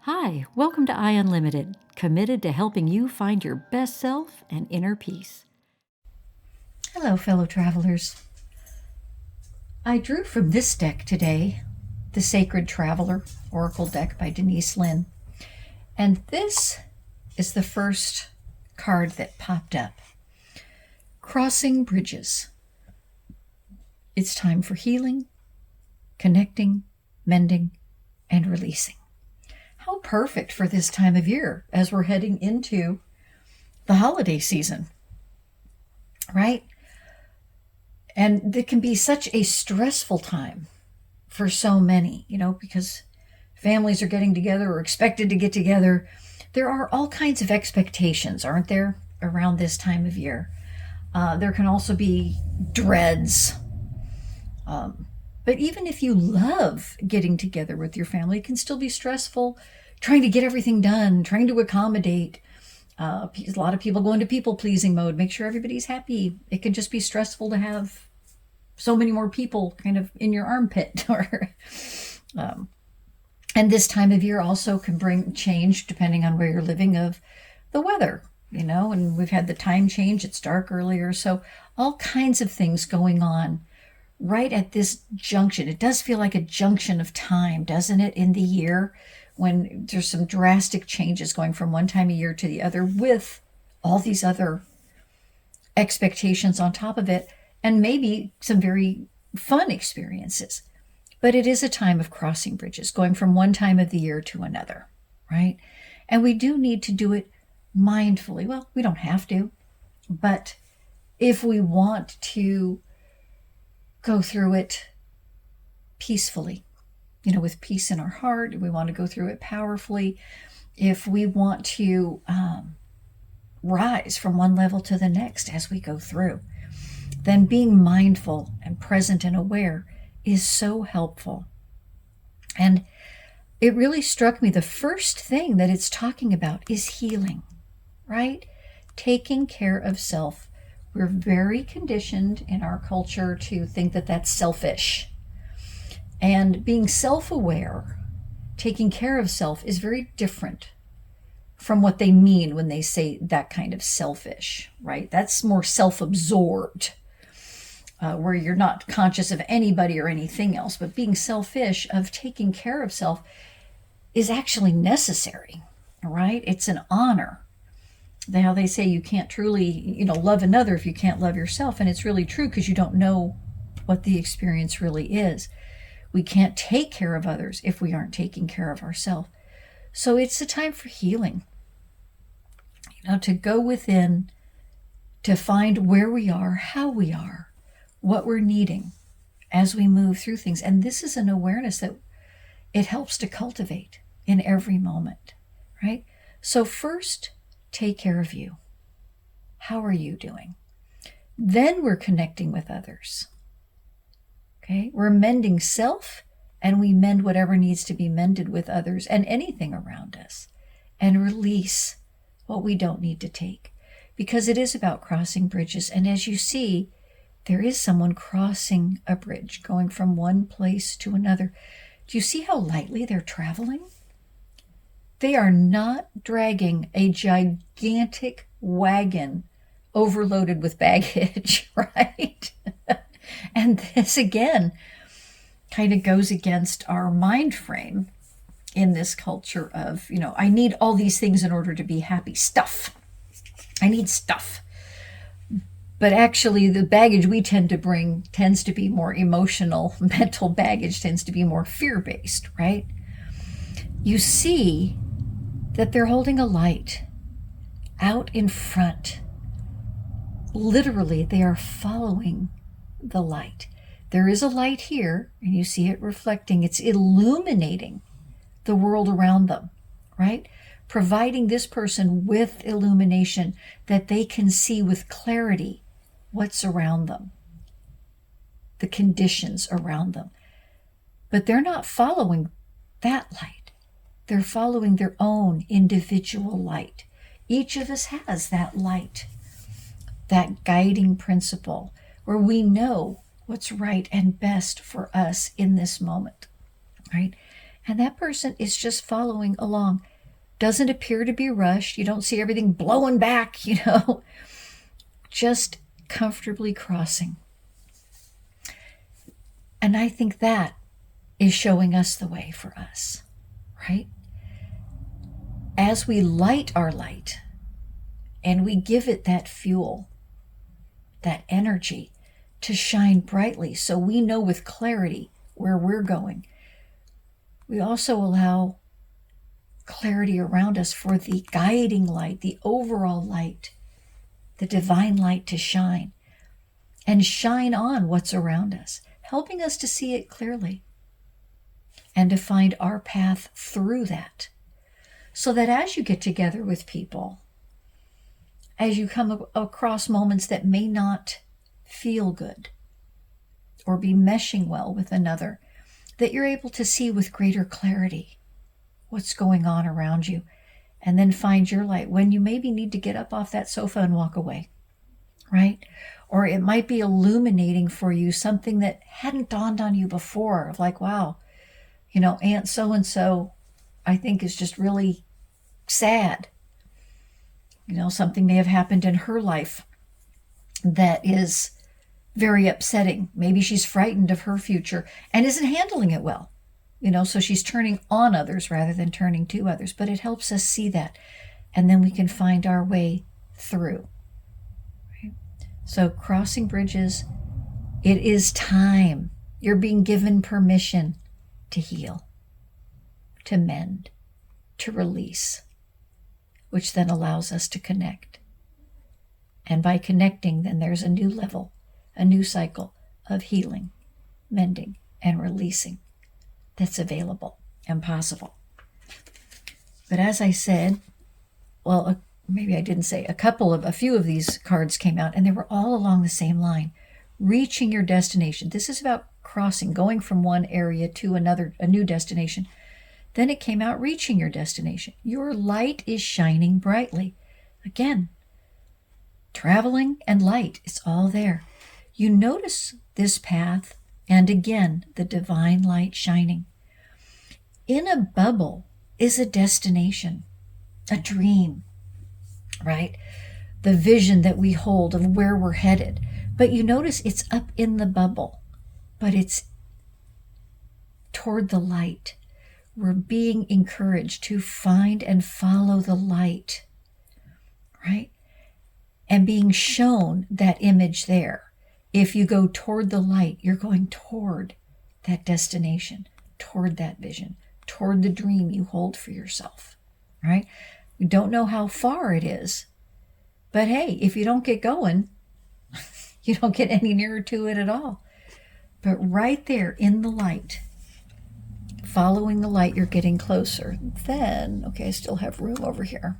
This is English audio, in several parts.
Hi, welcome to I Unlimited, committed to helping you find your best self and inner peace. Hello, fellow travelers. I drew from this deck today, the Sacred Traveler Oracle deck by Denise Linn. And this is the first card that popped up. Crossing bridges. It's time for healing, connecting, mending, and releasing. How perfect for this time of year as we're heading into the holiday season, right? And it can be such a stressful time for so many, because families are getting together or expected to get together. There are all kinds of expectations, aren't there, around this time of year? There can also be dreads. But even if you love getting together with your family, it can still be stressful trying to get everything done, trying to accommodate. A lot of people go into people-pleasing mode, make sure everybody's happy. It can just be stressful to have so many more people kind of in your armpit. And this time of year also can bring change, depending on where you're living, of the weather, and we've had the time change. It's dark earlier. So all kinds of things going on right at this junction. It does feel like a junction of time, doesn't it, in the year, when there's some drastic changes going from one time of year to the other, with all these other expectations on top of it, and maybe some very fun experiences. But it is a time of crossing bridges, going from one time of the year to another, right? And we do need to do it mindfully. Well, we don't have to, but if we want to go through it peacefully, with peace in our heart, we want to go through it powerfully, if we want to rise from one level to the next as we go through, then being mindful and present and aware is so helpful. And it really struck me, the first thing that it's talking about is healing, right? Taking care of self. We're very conditioned in our culture to think that that's selfish. And being self-aware, taking care of self, is very different from what they mean when they say that kind of selfish, right? That's more self-absorbed, where you're not conscious of anybody or anything else. But being selfish, of taking care of self, is actually necessary, right? It's an honor. How they say you can't truly, love another if you can't love yourself. And it's really true, because you don't know what the experience really is. We can't take care of others if we aren't taking care of ourselves. So it's a time for healing, to go within, to find where we are, how we are, what we're needing as we move through things. And this is an awareness that it helps to cultivate in every moment, right? So first, take care of you. How are you doing? Then we're connecting with others. Okay, we're mending self, and we mend whatever needs to be mended with others and anything around us, and release what we don't need to take, because it is about crossing bridges. And as you see, there is someone crossing a bridge, going from one place to another. Do you see how lightly they're traveling? They are not dragging a gigantic wagon overloaded with baggage, right? And this, again, kind of goes against our mind frame in this culture of, I need all these things in order to be happy. Stuff. I need stuff. But actually, the baggage we tend to bring tends to be more emotional. Mental baggage tends to be more fear-based, right? You see that they're holding a light out in front. Literally, they are following the light. There is a light here, and you see it reflecting. It's illuminating the world around them, right? Providing this person with illumination, that they can see with clarity what's around them, the conditions around them. But they're not following that light. They're following their own individual light. Each of us has that light, that guiding principle, where we know what's right and best for us in this moment, right? And that person is just following along. Doesn't appear to be rushed. You don't see everything blowing back, just comfortably crossing. And I think that is showing us the way for us, right? As we light our light and we give it that fuel, that energy to shine brightly so we know with clarity where we're going, we also allow clarity around us for the guiding light, the overall light, the divine light to shine and shine on what's around us, helping us to see it clearly and to find our path through that. So that as you get together with people, as you come across moments that may not feel good or be meshing well with another, that you're able to see with greater clarity what's going on around you, and then find your light when you maybe need to get up off that sofa and walk away, right? Or it might be illuminating for you something that hadn't dawned on you before, of like, wow, Aunt so-and-so, I think, is just really sad. Something may have happened in her life that is very upsetting. Maybe she's frightened of her future and isn't handling it well. So she's turning on others rather than turning to others. But it helps us see that. And then we can find our way through. Right? So crossing bridges, it is time. You're being given permission to heal, to mend, to release, which then allows us to connect. And by connecting, then there's a new level, a new cycle of healing, mending, and releasing that's available and possible. But as I said, maybe I didn't say, a few of these cards came out and they were all along the same line. Reaching your destination. This is about crossing, going from one area to another, a new destination. Then it came out reaching your destination. Your light is shining brightly. Again, traveling and light, it's all there. You notice this path and again, the divine light shining. In a bubble is a destination, a dream, right? The vision that we hold of where we're headed. But you notice it's up in the bubble, but it's toward the light. We're being encouraged to find and follow the light, right? And being shown that image there. If you go toward the light, you're going toward that destination, toward that vision, toward the dream you hold for yourself, right? You don't know how far it is, but hey, if you don't get going, you don't get any nearer to it at all. But right there in the light, following the light, you're getting closer. Then, okay, I still have room over here.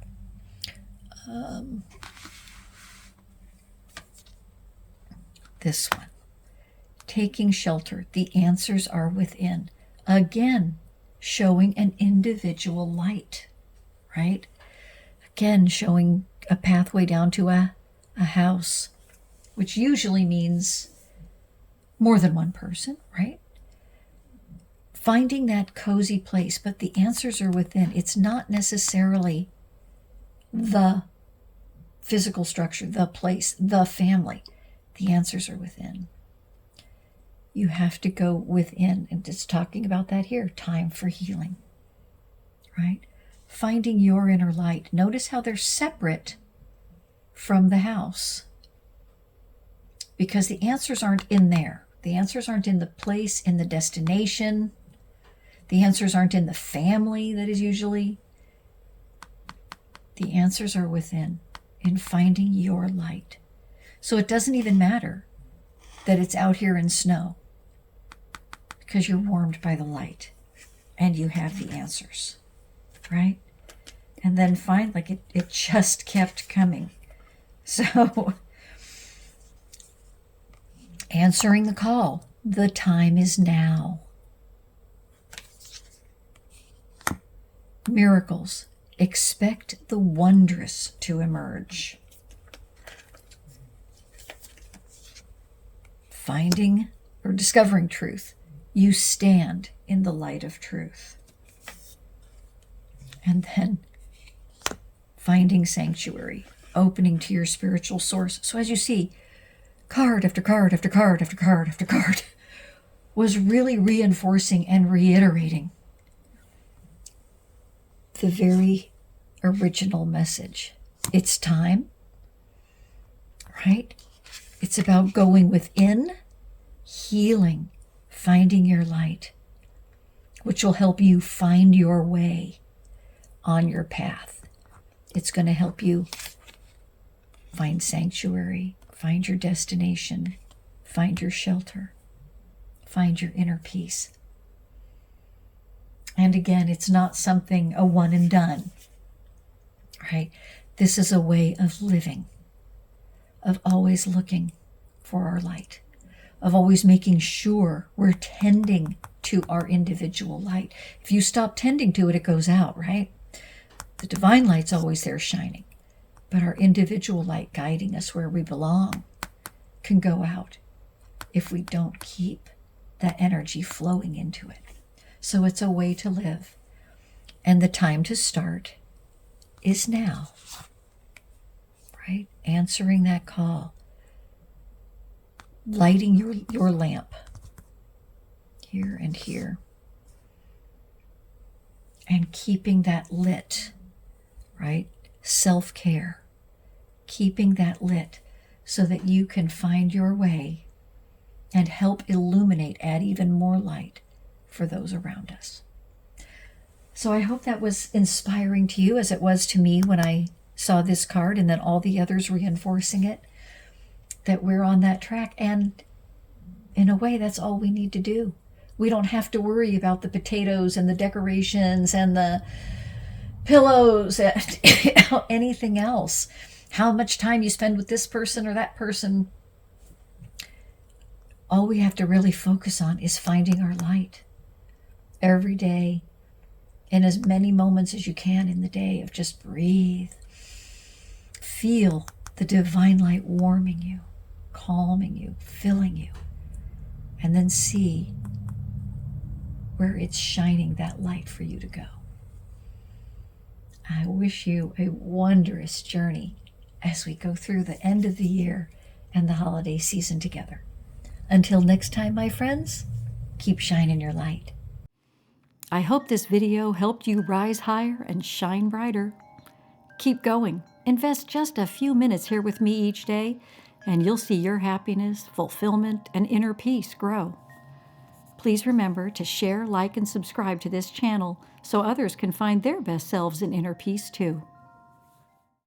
This one. Taking shelter. The answers are within. Again, showing an individual light, right? Again, showing a pathway down to a house, which usually means more than one person, right? Finding that cozy place, but the answers are within. It's not necessarily the physical structure, the place, the family. The answers are within. You have to go within, and it's talking about that here, time for healing, right? Finding your inner light. Notice how they're separate from the house, because the answers aren't in there. The answers aren't in the place, in the destination. The answers aren't in the family that is usually. The answers are within, in finding your light. So it doesn't even matter that it's out here in snow, because you're warmed by the light and you have the answers, right? And then find, like, it just kept coming. So answering the call, the time is now. Miracles, expect the wondrous to emerge. Finding or discovering truth, you stand in the light of truth. And then finding sanctuary, opening to your spiritual source. So as you see, card after card after card after card after card was really reinforcing and reiterating the very original message. It's time, right? It's about going within, healing, finding your light, which will help you find your way on your path. It's going to help you find sanctuary, find your destination, find your shelter, find your inner peace. And again, it's not something, a one and done, right? This is a way of living, of always looking for our light, of always making sure we're tending to our individual light. If you stop tending to it, it goes out, right? The divine light's always there shining, but our individual light guiding us where we belong can go out if we don't keep that energy flowing into it. So it's a way to live. And the time to start is now, right? Answering that call, lighting your lamp here and here, and keeping that lit, right? Self-care, keeping that lit so that you can find your way and help illuminate, add even more light for those around us. So I hope that was inspiring to you as it was to me when I saw this card and then all the others reinforcing it, that we're on that track. And in a way, that's all we need to do. We don't have to worry about the potatoes and the decorations and the pillows and anything else. How much time you spend with this person or that person. All we have to really focus on is finding our light every day, in as many moments as you can in the day, of just breathe. Feel the divine light warming you, calming you, filling you, and then see where it's shining that light for you to go. I wish you a wondrous journey as we go through the end of the year and the holiday season together. Until next time, my friends, keep shining your light. I hope this video helped you rise higher and shine brighter. Keep going. Invest just a few minutes here with me each day, and you'll see your happiness, fulfillment, and inner peace grow. Please remember to share, like, and subscribe to this channel so others can find their best selves in inner peace too.